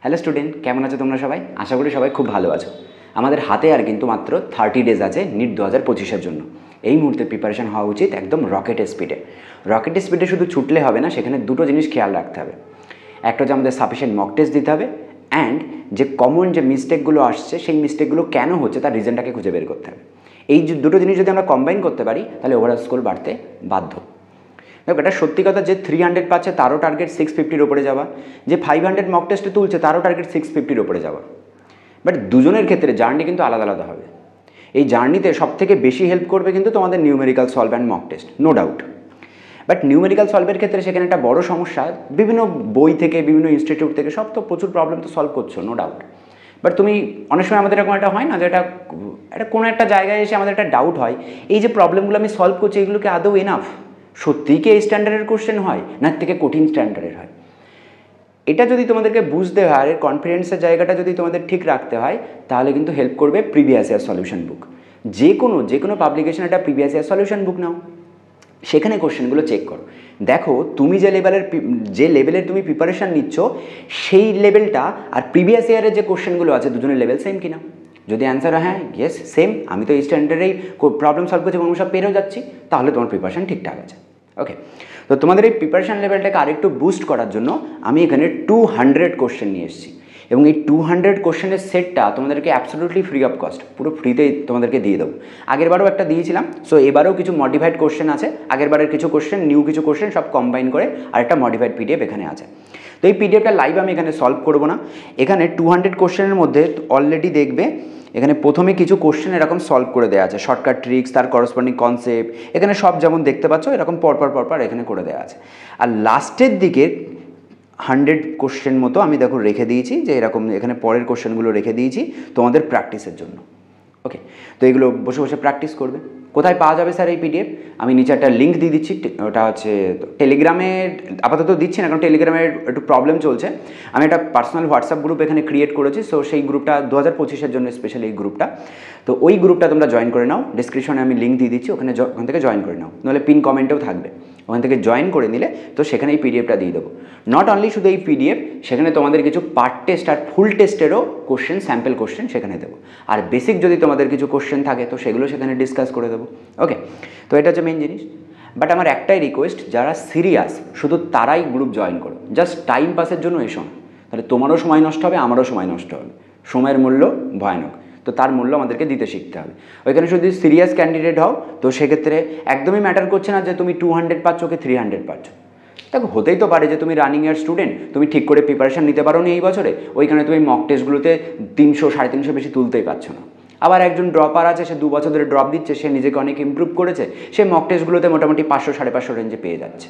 Hello student, কেমন আছো তোমরা সবাই? আশা করি সবাই খুব ভালো আছো। আমাদের হাতে আর কিন্তু মাত্র 30 ডেজ আছে নিট 2025-এর জন্য। এই মুহূর্তে প্রিপারেশন হওয়া উচিত একদম রকেট স্পিডে। রকেট স্পিডে শুধু ছুটলে হবে না, সেখানে দুটো জিনিস খেয়াল রাখতে হবে। একটা হচ্ছে আমাদের সাফিসিয়েন্ট মক টেস্ট দিতে হবে, অ্যান্ড যে কমন যে মিস্টেকগুলো আসছে সেই মিস্টেকগুলো কেন হচ্ছে তার রিজনটাকে খুঁজে বের করতে হবে। এই যে দুটো জিনিস যদি আমরা কম্বাইন করতে পারি তাহলে ওভারঅল স্কোর বাড়তে বাধ্য। দেখো, এটা সত্যি কথা যে 300 পাচ্ছে তারও টার্গেট 650-র ওপরে যাওয়া, যে 500 মক টেস্টে তুলছে তারও টার্গেট 650-র ওপরে যাওয়া। বাট দুজনের ক্ষেত্রে জার্নি কিন্তু আলাদা আলাদা হবে। এই জার্নিতে সবথেকে বেশি হেল্প করবে কিন্তু তোমাদের numerical solve and mock test, no doubt. But numerical সলভের ক্ষেত্রে সেখানে একটা বড় সমস্যা, বিভিন্ন বই থেকে বিভিন্ন ইনস্টিটিউট থেকে সব তো প্রচুর প্রবলেম তো সলভ করছো, নো ডাউট। বাট তুমি অনেক সময় আমাদের এরকম একটা হয় না যে এটা কোনো একটা জায়গায় এসে আমাদের একটা ডাউট হয়, এই যে প্রবলেমগুলো আমি সলভ করছি এগুলোকে আদৌ এনাফ? সত্যিই কি এই স্ট্যান্ডার্ডের কোশ্চেন হয় না থেকে কঠিন স্ট্যান্ডার্ডের হয়? এটা যদি তোমাদেরকে বুঝতে হয় আর এর কনফিডেন্সের জায়গাটা যদি তোমাদের ঠিক রাখতে হয়, তাহলে কিন্তু হেল্প করবে প্রিভিয়াস ইয়ার সলিউশন বুক। যে কোনো পাবলিকেশন একটা প্রিভিয়াস ইয়ার সলিউশন বুক নাও, সেখানে কোশ্চেনগুলো চেক করো। দেখো তুমি যে লেভেলের তুমি প্রিপারেশান নিচ্ছ সেই লেভেলটা আর প্রিভিয়াস ইয়ারের যে কোশ্চেনগুলো আছে দুজনের লেভেল সেম কিনা। যদি অ্যান্সার হ্যাঁ ইয়েস সেম, আমি তো এই স্ট্যান্ডার্ডেই প্রবলেম সলভ করছি এবং সব পেরেও যাচ্ছি, তাহলে তোমার প্রিপারেশান ঠিকঠাক আছে। ওকে, তো তোমাদের এই প্রিপারেশান লেভেলটাকে আরেকটু বুস্ট করার জন্য আমি এখানে 200 কোশ্চেন নিয়ে এসেছি, এবং এই 200 কোশ্চেনের সেটটা তোমাদেরকে অ্যাবসলিউটলি ফ্রি অফ কস্ট, পুরো ফ্রিতেই তোমাদেরকে দিয়ে দেবো। আগেরবারও একটা দিয়েছিলাম, সো এবারেও কিছু মডিফাইড কোশ্চেন আছে, আগেরবারের কিছু কোশ্চেন, নিউ কিছু কোশ্চেন সব কম্বাইন করে আরেকটা মডিফাইড পিডিএফ এখানে আছে। তো এই পিডিএফটা লাইভ আমি এখানে সলভ করবো না। এখানে 200 কোশ্চেনের মধ্যে অলরেডি দেখবে এখানে প্রথমে কিছু কোশ্চেন এরকম সলভ করে দেওয়া আছে, শর্টকাট ট্রিক্স, তার করসপন্ডিং কনসেপ্ট, এখানে সব যেমন দেখতে পাচ্ছ এরকম পরপর এখানে করে দেওয়া আছে। আর লাস্টের দিকে 100 কোশ্চেন মতো আমি দেখো রেখে দিয়েছি, যে এরকম এখানে পরের কোশ্চেনগুলো রেখে দিয়েছি তোমাদের প্র্যাকটিসের জন্য। ওকে, তো এগুলো বসে বসে প্র্যাকটিস করবে। কোথায় পাওয়া যাবে স্যার এই পিডিএফ? আমি নিচে একটা লিঙ্ক দিয়ে দিচ্ছি, ওটা হচ্ছে টেলিগ্রামে আপাতত দিচ্ছি না, কারণ টেলিগ্রামের একটু প্রবলেম চলছে। আমি একটা পার্সোনাল হোয়াটসঅ্যাপ গ্রুপ এখানে ক্রিয়েট করেছি, সো সেই গ্রুপটা 2025-এর জন্য স্পেশালি এই গ্রুপটা। তো ওই গ্রুপটা তোমরা জয়েন করে নাও, ডিসক্রিপশনে আমি লিঙ্ক দিয়ে দিচ্ছি, ওখান থেকে জয়েন করে নাও, নাহলে পিন কমেন্টেও থাকবে, ওখান থেকে জয়েন করে নিলে তো সেখানে এই পিডিএফটা দিয়ে দেবো। নট অনলি শুধু এই পিডিএফ, সেখানে তোমাদের কিছু পার্ট টেস্ট আর ফুল টেস্টেরও কোশ্চেন, স্যাম্পল কোশ্চেন সেখানে দেবো। আর বেসিক যদি তোমাদের কিছু কোশ্চেন থাকে তো সেগুলো সেখানে ডিসকাস করে দেবো। ওকে, তো এটা হচ্ছে মেন জিনিস। বাট আমার একটাই রিকোয়েস্ট, যারা সিরিয়াস শুধু তারাই গ্রুপ জয়েন করো, জাস্ট টাইম পাসের জন্য এসো না, তাহলে তোমারও সময় নষ্ট হবে, আমারও সময় নষ্ট হবে। সময়ের মূল্য ভয়ানক, তো তার মূল্য আমাদেরকে দিতে শিখতে হবে। ওইখানে যদি সিরিয়াস ক্যান্ডিডেট হও তো সেক্ষেত্রে একদমই ম্যাটার করছে না যে তুমি 200 পাচ্ছ কি 300 পাচ্ছ। দেখো, হতেই তো পারে যে তুমি রানিং ইয়ার স্টুডেন্ট, তুমি ঠিক করে প্রিপারেশান নিতে পারো নি এই বছরে, ওইখানে তুমি মক টেস্টগুলোতে 300 350 বেশি তুলতেই পারছো না। আবার একজন ড্রপার আছে, সে 2 বছর ধরে ড্রপ দিচ্ছে, সে নিজেকে অনেক ইমপ্রুভ করেছে, সে মক টেস্টগুলোতে মোটামুটি 500 550 রেঞ্জে পেয়ে যাচ্ছে।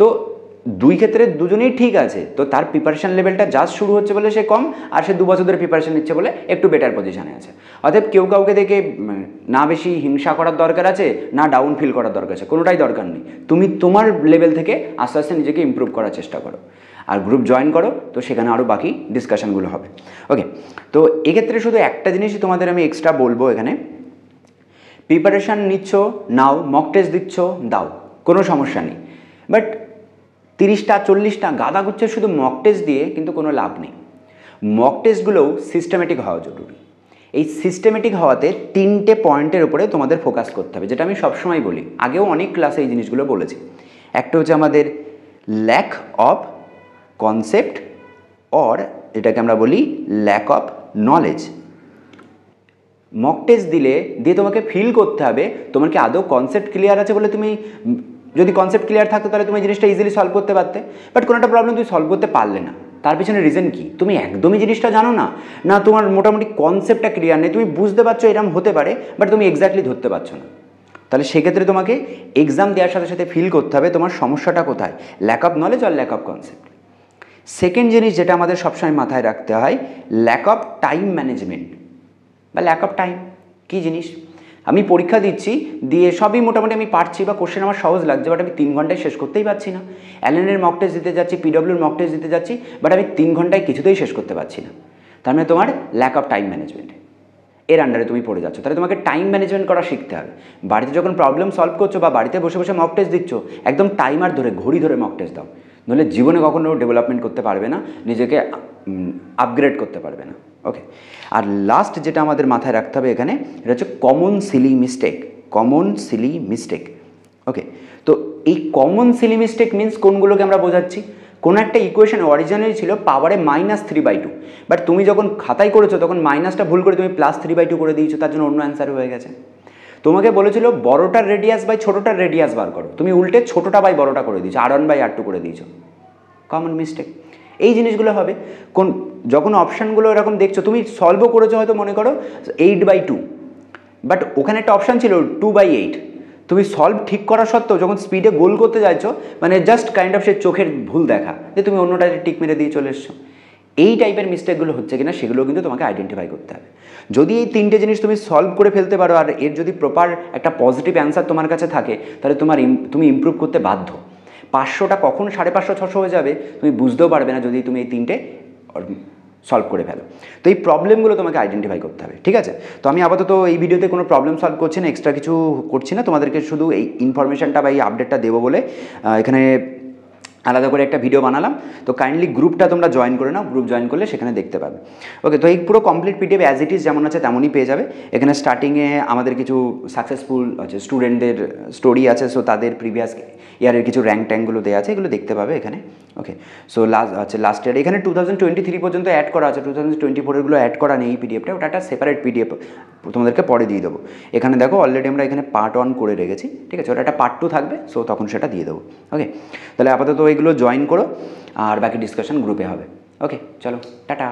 তো দুই ক্ষেত্রে দুজনেই ঠিক আছে, তো তার প্রিপারেশান লেভেলটা জাস্ট শুরু হচ্ছে বলে সে কম, আর সে 2 বছর ধরে প্রিপারেশান নিচ্ছে বলে একটু বেটার পজিশানে আছে। অতএব কেউ কাউকে দেখে না বেশি হিংসা করার দরকার আছে, না ডাউন ফিল করার দরকার আছে, কোনোটাই দরকার নেই। তুমি তোমার লেভেল থেকে আস্তে আস্তে নিজেকে ইমপ্রুভ করার চেষ্টা করো, আর গ্রুপ জয়েন করো, তো সেখানে আরও বাকি ডিসকাশনগুলো হবে। ওকে, তো এক্ষেত্রে শুধু একটা জিনিসই তোমাদের আমি এক্সট্রা বলবো, এখানে প্রিপারেশান নিচ্ছ নাও, মক টেস্ট দিচ্ছ দাও, কোনো সমস্যা নেই। বাট 30টা 40টা গাদা গুচ্ছে শুধু মক টেস্ট দিয়ে কিন্তু কোনো লাভ নেই। মক টেস্টগুলোও সিস্টেমেটিক হওয়া জরুরি। এই সিস্টেমেটিক হওয়াতে 3টে পয়েন্টের উপরে তোমাদের ফোকাস করতে হবে, যেটা আমি সবসময় বলি, আগেও অনেক ক্লাসে এই জিনিসগুলো বলেছি। একটা হচ্ছে আমাদের ল্যাক অফ কনসেপ্ট, অর এটাকে আমরা বলি lack of knowledge. Mock test দিয়ে তোমাকে ফিল করতে হবে তোমার কি আদৌ কনসেপ্ট ক্লিয়ার আছে বলে তুমি, যদি কনসেপ্ট ক্লিয়ার থাকতো তাহলে তুমি জিনিসটা ইজিলি সলভ করতে পারতে। বাট কোনো একটা প্রবলেম তুমি সলভ করতে পারলে না, তার পিছনে রিজন কি? তুমি একদমই জিনিসটা জানো না, না তোমার মোটামুটি কনসেপ্টটা ক্লিয়ার নেই, তুমি বুঝতে পারছো এরকম হতে পারে বাট তুমি এক্স্যাক্টলি ধরতে পারছো না। তাহলে সেক্ষেত্রে তোমাকে এক্সাম দেওয়ার সাথে সাথে ফিল করতে হবে তোমার সমস্যাটা কোথায়, ল্যাক অফ নলেজ আর ল্যাক অফ কনসেপ্ট। সেকেন্ড জিনিস যেটা আমাদের সবসময় মাথায় রাখতে হয়, ল্যাক অফ টাইম ম্যানেজমেন্ট বা ল্যাক অফ টাইম। কী জিনিস? আমি পরীক্ষা দিচ্ছি, দিয়ে সবই মোটামুটি আমি পারছি বা কোশ্চেন আমার সহজ লাগছে, বাট আমি 3 ঘন্টায় শেষ করতেই পারছি না। অ্যালেনের মক টেস্ট দিতে যাচ্ছি, পিডব্লিউর মক টেস্ট দিতে যাচ্ছি, বাট আমি 3 ঘন্টায় কিছুতেই শেষ করতে পারছি না। তার মানে তোমার ল্যাক অফ টাইম ম্যানেজমেন্ট এর আন্ডারে তুমি পড়ে যাচ্ছ। তাহলে তোমাকে টাইম ম্যানেজমেন্ট করা শিখতে হবে। বাড়িতে যখন প্রবলেম সলভ করছো বা বাড়িতে বসে বসে মক টেস্ট দিচ্ছ, একদম টাইমার ধরে ঘড়ি ধরে মক টেস্ট দাও, নইলে জীবনে কখনো ডেভেলপমেন্ট করতে পারবে না, নিজেকে আপগ্রেড করতে পারবে না। ওকে, আর লাস্ট যেটা আমাদের মাথায় রাখতে হবে এখানে, এটা হচ্ছে common silly mistake. Common silly mistake. Okay, তো এই কমন সিলি মিস্টেক মিনস কোনগুলোকে আমরা বোঝাচ্ছি? কোনো একটা ইকুয়েশন অরিজিনালি ছিল পাওয়ারে -3/2, বাট তুমি যখন খাতায় করেছো তখন মাইনাসটা ভুল করে তুমি +3/2 করে দিয়েছো, তার জন্য অন্য অ্যান্সার হয়ে গেছে। তোমাকে বলেছিল বড়টার রেডিয়াস বাই ছোটোটার রেডিয়াস বার করো, তুমি উল্টে ছোটোটা বাই বড়টা করে দিয়েছো, R1/R2 করে দিয়েছো। Common mistake. এই জিনিসগুলো হবে যখন অপশানগুলো এরকম দেখছো, তুমি সলভও করেছো হয়তো মনে করো 8/2, বাট ওখানে একটা অপশান ছিল 2/8। তুমি সলভ ঠিক করা সত্ত্বেও যখন স্পিডে গোল করতে যাচ্ছো, মানে জাস্ট কাইন্ড অফ সে চোখের ভুল দেখা যে তুমি অন্যটাতে টিক মেরে দিয়ে চলে এসছো। এই টাইপের মিস্টেকগুলো হচ্ছে কিনা সেগুলো কিন্তু তোমাকে আইডেন্টিফাই করতে হবে। যদি এই তিনটে জিনিস তুমি সলভ করে ফেলতে পারো আর এর যদি প্রপার একটা পজিটিভ অ্যান্সার তোমার কাছে থাকে, তাহলে তুমি ইমপ্রুভ করতে বাধ্য। 500টা কখন 550-600 হয়ে যাবে তুমি বুঝতেও পারবে না যদি তুমি এই তিনটে সলভ করে ফেলো। তো এই প্রবলেমগুলো তোমাকে আইডেন্টিফাই করতে হবে, ঠিক আছে? তো আমি আপাতত এই ভিডিওতে কোনো প্রবলেম সলভ করছি না, এক্সট্রা কিছু করছি না, তোমাদেরকে শুধু এই ইনফরমেশনটা বা এই আপডেটটা দেবো বলে এখানে আলাদা করে একটা ভিডিও বানালাম। তো কাইন্ডলি গ্রুপটা তোমরা জয়েন করে নাও, গ্রুপ জয়েন করলে সেখানে দেখতে পাবে। ওকে, তো এই পুরো complete PDF as it is যেমন আছে তেমনই পেয়ে যাবে। এখানে স্টার্টিংয়ে আমাদের কিছু সাকসেসফুল আছে স্টুডেন্টদের স্টোরি আছে, সো তাদের প্রিভিয়াস ইয়ারের কিছু র্যাঙ্ক ট্যাঙ্কগুলো দেওয়া আছে, এগুলো দেখতে পাবে এখানে। ওকে, সো লাস্ট ইয়ার এখানে 2023 পর্যন্ত অ্যাড করা আছে, 2024-এরগুলো অ্যাড করা নেই এই পিডিএফটা, ওটা একটা সেপারেট পিডিএফ তোমাদেরকে পরে দিয়ে দেবো। এখানে দেখো অলরেডি আমরা এখানে পার্ট 1 করে রেখেছি, ঠিক আছে? ওটা একটা পার্ট 2 থাকবে, সো তখন সেটা দিয়ে দেবো। ওকে, তাহলে আপাতত এগুলো জয়েন করো আর বাকি ডিসকাশন গ্রুপে হবে। ওকে, চলো টাটা।